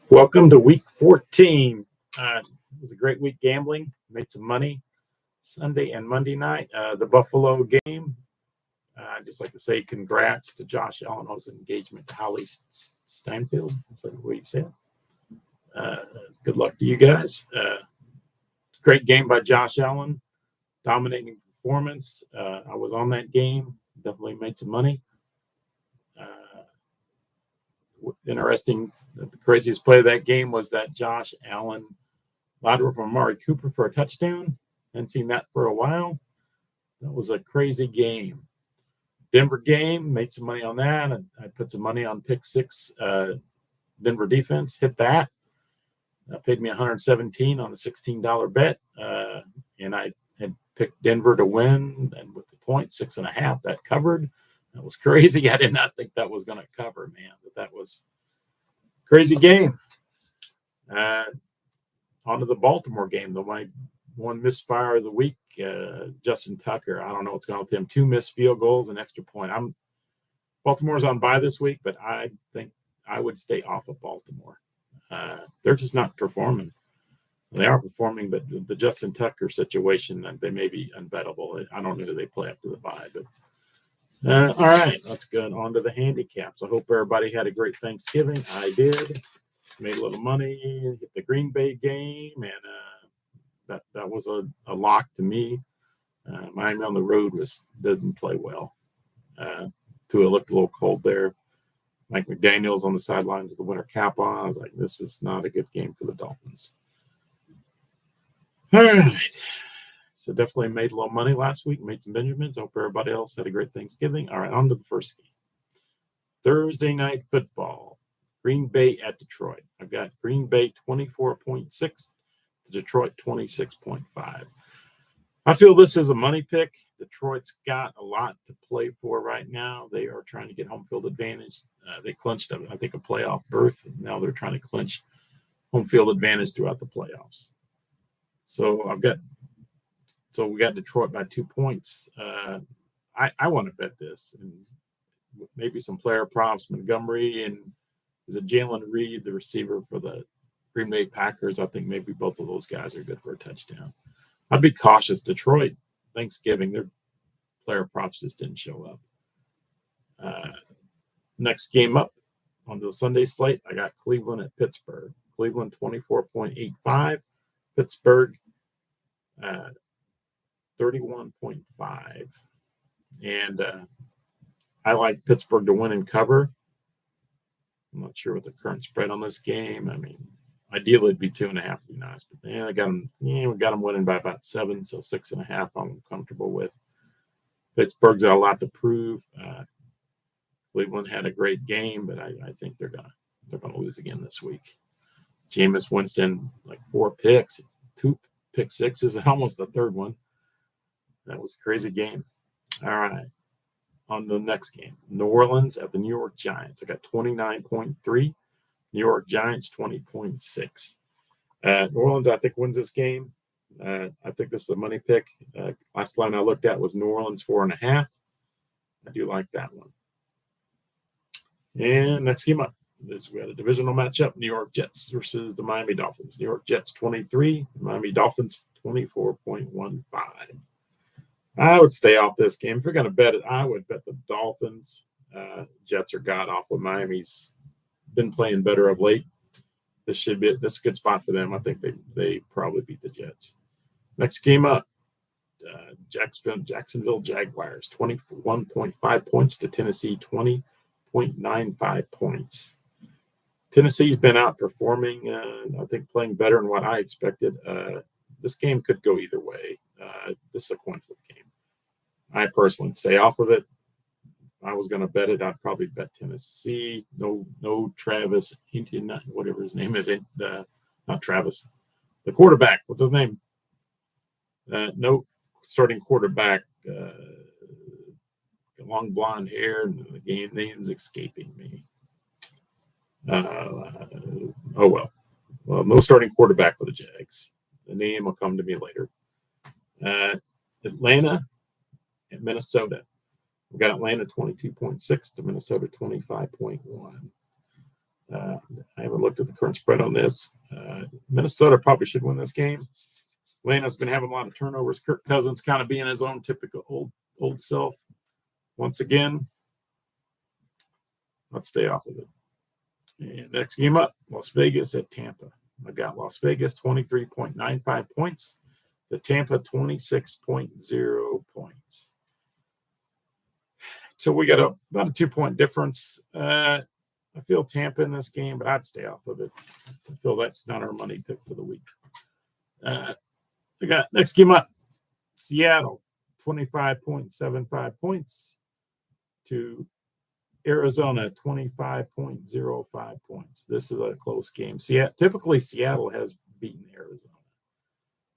Welcome to week 14. It was a great week gambling. Made some money Sunday and Monday night. The Buffalo game. I'd just like to say congrats to Josh Allen on his engagement to Holly Steinfeld. Is that what you said? Good luck to you guys. Great game by Josh Allen. Dominating performance. I was on that game. Definitely made some money. Interesting. The craziest play of that game was that Josh Allen lateral from Amari Cooper for a touchdown. Hadn't seen that for a while. That was a crazy game. Denver game, made some money on that. I put some money on pick six. Denver defense hit that. That paid me $117 on a $16 bet. And I had picked Denver to win, and with the point 6.5, that covered. That was crazy. I did not think that was going to cover, man. But that was a crazy game. On to the Baltimore game, my one misfire of the week. Justin Tucker, I don't know what's going on with him. 2 missed field goals, an extra point. Baltimore's on bye this week, but I think I would stay off of Baltimore. They're just not performing. They are performing, but the Justin Tucker situation, they may be unbettable. I don't know who they play after the bye, but all right, let's go on to the handicaps. I hope everybody had a great Thanksgiving. I did. Made a little money, hit the Green Bay game, and that was a lock to me. Miami on the road doesn't play well. Tua looked a little cold there. Mike McDaniel's on the sidelines with the winter cap on. I was like, this is not a good game for the Dolphins. All right. So definitely made a little money last week, made some Benjamins. Hope everybody else had a great Thanksgiving. All right, on to the first game. Thursday night football. Green Bay at Detroit. I've got Green Bay 24.6 to Detroit 26.5. I feel this is a money pick. Detroit's got a lot to play for right now. They are trying to get home field advantage. They clinched, I think, a playoff berth. Now they're trying to clinch home field advantage throughout the playoffs. So we got Detroit by 2 points. I want to bet this, and maybe some player props. Montgomery and is it Jalen Reed, the receiver for the Green Bay Packers? I think maybe both of those guys are good for a touchdown. I'd be cautious. Detroit, Thanksgiving, their player props just didn't show up. Next game up on the Sunday slate, I got Cleveland at Pittsburgh. Cleveland 24.85. Pittsburgh 31.5. And I like Pittsburgh to win and cover. I'm not sure what the current spread on this game. I mean, ideally it'd be 2.5 would be nice, but we got them winning by about 7, so 6.5 I'm comfortable with. Pittsburgh's got a lot to prove. Cleveland had a great game, but I think they're gonna lose again this week. Jameis Winston, like 4 picks, 2 pick sixes, almost the third one. That was a crazy game. All right. On the next game, New Orleans at the New York Giants. I got 29.3. New York Giants 20.6. New Orleans, I think, wins this game. I think this is a money pick. Last line I looked at was New Orleans 4.5. I do like that one. And next game up is we had a divisional matchup: New York Jets versus the Miami Dolphins. New York Jets 23, Miami Dolphins 24.15. I would stay off this game. If you're going to bet it, I would bet the Dolphins. Jets are god awful. Miami's been playing better of late. This is a good spot for them. I think they probably beat the Jets. Next game up, Jacksonville Jaguars 21.5 points to Tennessee 20.95 points. Tennessee's been outperforming. I think playing better than what I expected. This game could go either way. This is a coin flip game. I personally would stay off of it. If I was going to bet it, I'd probably bet Tennessee. No Travis, whatever his name is. Not Travis. The quarterback. What's his name? No starting quarterback. Long blonde hair, and the game name's escaping me. Oh well. Well, no starting quarterback for the Jags. The name will come to me later. Atlanta and Minnesota. We've got Atlanta 22.6 to Minnesota 25.1. I haven't looked at the current spread on this. Minnesota probably should win this game. Atlanta's been having a lot of turnovers. Kirk Cousins kind of being his own typical old self. Once again, let's stay off of it. And next game up, Las Vegas at Tampa. I got Las Vegas 23.95 points. The Tampa 26.0 points. So we got about a 2-point difference. I feel Tampa in this game, but I'd stay off of it. I feel that's not our money pick for the week. I got next game up, Seattle 25.75 points to Arizona 25.05 points. This is a close game. Typically, Seattle has beaten Arizona.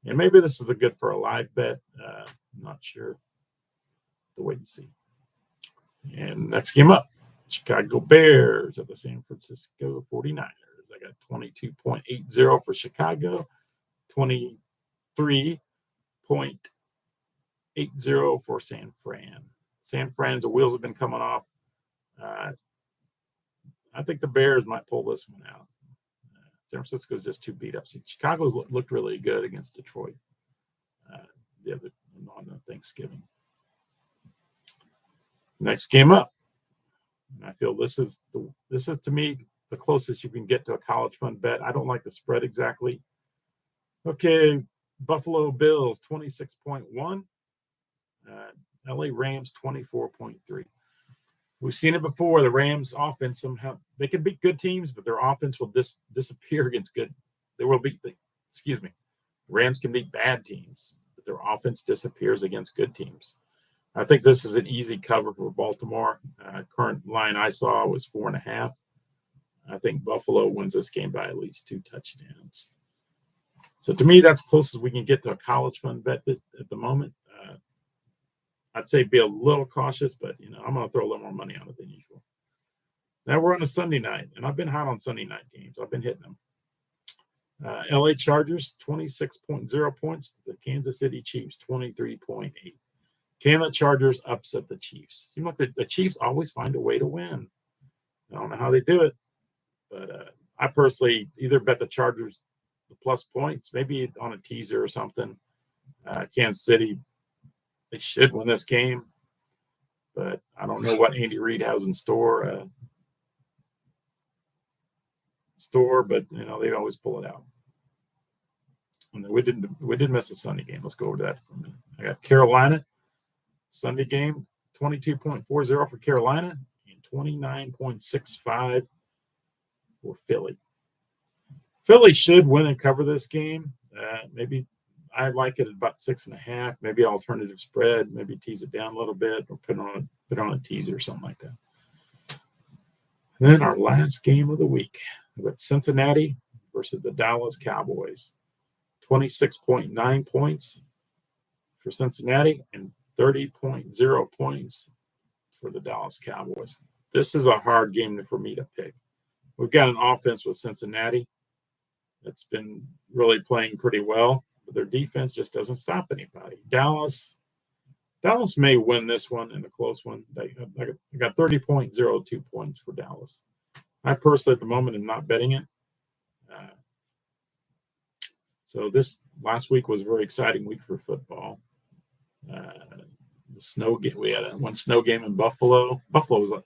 And maybe this is a good for a live bet. I'm not sure. To wait and see. And next game up, Chicago Bears at the San Francisco 49ers. I got 22.80 for Chicago, 23.80 for San Fran. San Fran's wheels have been coming off. I think the Bears might pull this one out. San Francisco's just too beat up. Chicago's looked really good against Detroit the other on Thanksgiving. Next game up, and I feel this is to me the closest you can get to a college fund bet. I don't like the spread exactly. Okay, Buffalo Bills 26.1, LA Rams 24.3. We've seen it before. The Rams offense somehow they can beat good teams, but their offense will disappear against good. They will beat. The Rams can beat bad teams, but their offense disappears against good teams. I think this is an easy cover for Baltimore. Current line I saw was 4.5. I think Buffalo wins this game by at least 2 touchdowns. So to me, that's close as we can get to a college fund bet at the moment. I'd say be a little cautious, but I'm going to throw a little more money on it than usual. Now we're on a Sunday night, and I've been hot on Sunday night games. I've been hitting them. LA Chargers 26.0 points to the Kansas City Chiefs 23.8. Can the Chargers upset the Chiefs? Seems like the Chiefs always find a way to win. I don't know how they do it, but I personally either bet the Chargers the plus points, maybe on a teaser or something. Kansas City, they should win this game, but I don't know what Andy Reid has in store. But they always pull it out. And we did miss a Sunday game. Let's go over that for a minute. I got Carolina Sunday game 22.40 for Carolina and 29.65 for Philly. Philly should win and cover this game. Maybe I like it at about 6.5. Maybe alternative spread. Maybe tease it down a little bit or put on a teaser or something like that. And then our last game of the week, we got Cincinnati versus the Dallas Cowboys. 26.9 points for Cincinnati and 30.0 points for the Dallas Cowboys. This is a hard game for me to pick. We've got an offense with Cincinnati that's been really playing pretty well, but their defense just doesn't stop anybody. Dallas may win this one in a close one. I got 30.02 points for Dallas. I personally, at the moment, am not betting it. So this last week was a very exciting week for football. The snow game, we had one snow game in Buffalo. I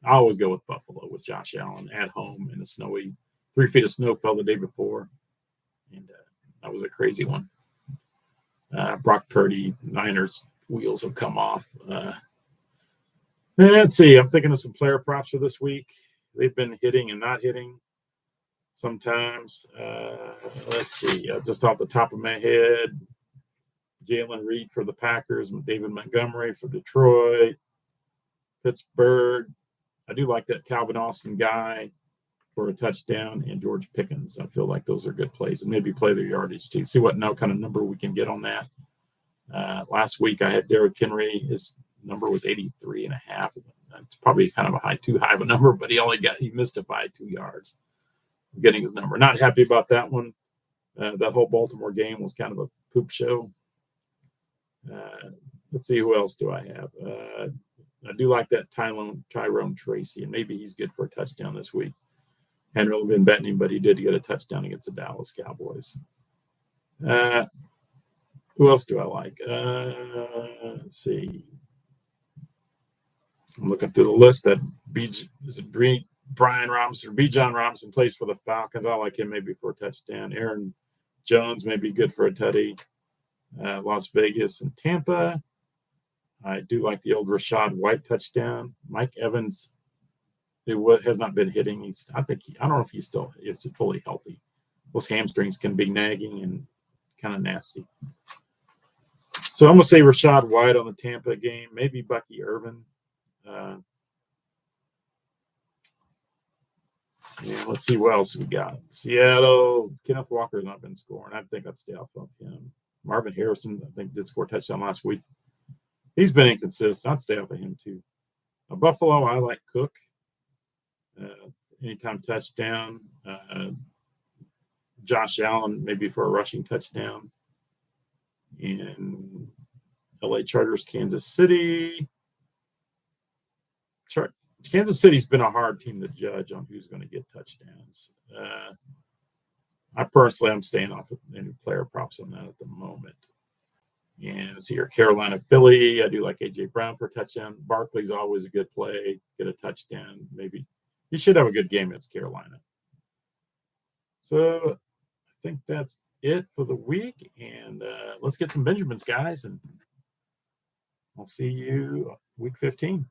always go with Buffalo with Josh Allen at home in a snowy 3 feet of snow fell the day before. And that was a crazy one. Brock Purdy, Niners wheels have come off. Let's see. I'm thinking of some player props for this week. They've been hitting and not hitting sometimes. Let's see. Just off the top of my head, Jalen Reed for the Packers, David Montgomery for Detroit, Pittsburgh. I do like that Calvin Austin guy for a touchdown, and George Pickens. I feel like those are good plays, and maybe play their yardage too. See what kind of number we can get on that. Last week I had Derrick Henry. His number was 83.5. It's probably kind of too high of a number, but he missed it by 2 yards. Getting his number. Not happy about that one. That whole Baltimore game was kind of a poop show. Let's see, who else do I have? I do like that Tyrone Tracy, and maybe he's good for a touchdown this week. Hadn't really been betting him, but he did get a touchdown against the Dallas Cowboys. Who else do I like? Let's see. I'm looking through the list that Brian Robinson or B. John Robinson plays for the Falcons. I like him maybe for a touchdown. Aaron Jones may be good for a tutty. Las Vegas and Tampa. I do like the old Rashad White touchdown. Mike Evans, has not been hitting. I don't know if he's still is fully healthy. Those hamstrings can be nagging and kind of nasty. So I'm going to say Rashad White on the Tampa game. Maybe Bucky Irvin. Yeah, let's see what else we got. Seattle, Kenneth Walker's not been scoring. I think I'd stay off of him. Marvin Harrison, I think, did score a touchdown last week. He's been inconsistent. I'd stay off of him too. Buffalo, I like Cook. Anytime touchdown. Josh Allen, maybe for a rushing touchdown. And LA Chargers, Kansas City. Kansas City's been a hard team to judge on who's going to get touchdowns. I personally, I'm staying off of any player props on that at the moment. And see your Carolina, Philly. I do like A.J. Brown for a touchdown. Barkley's always a good play. Get a touchdown. Maybe he should have a good game against Carolina. So I think that's it for the week. And let's get some Benjamins, guys. And I'll see you week 15.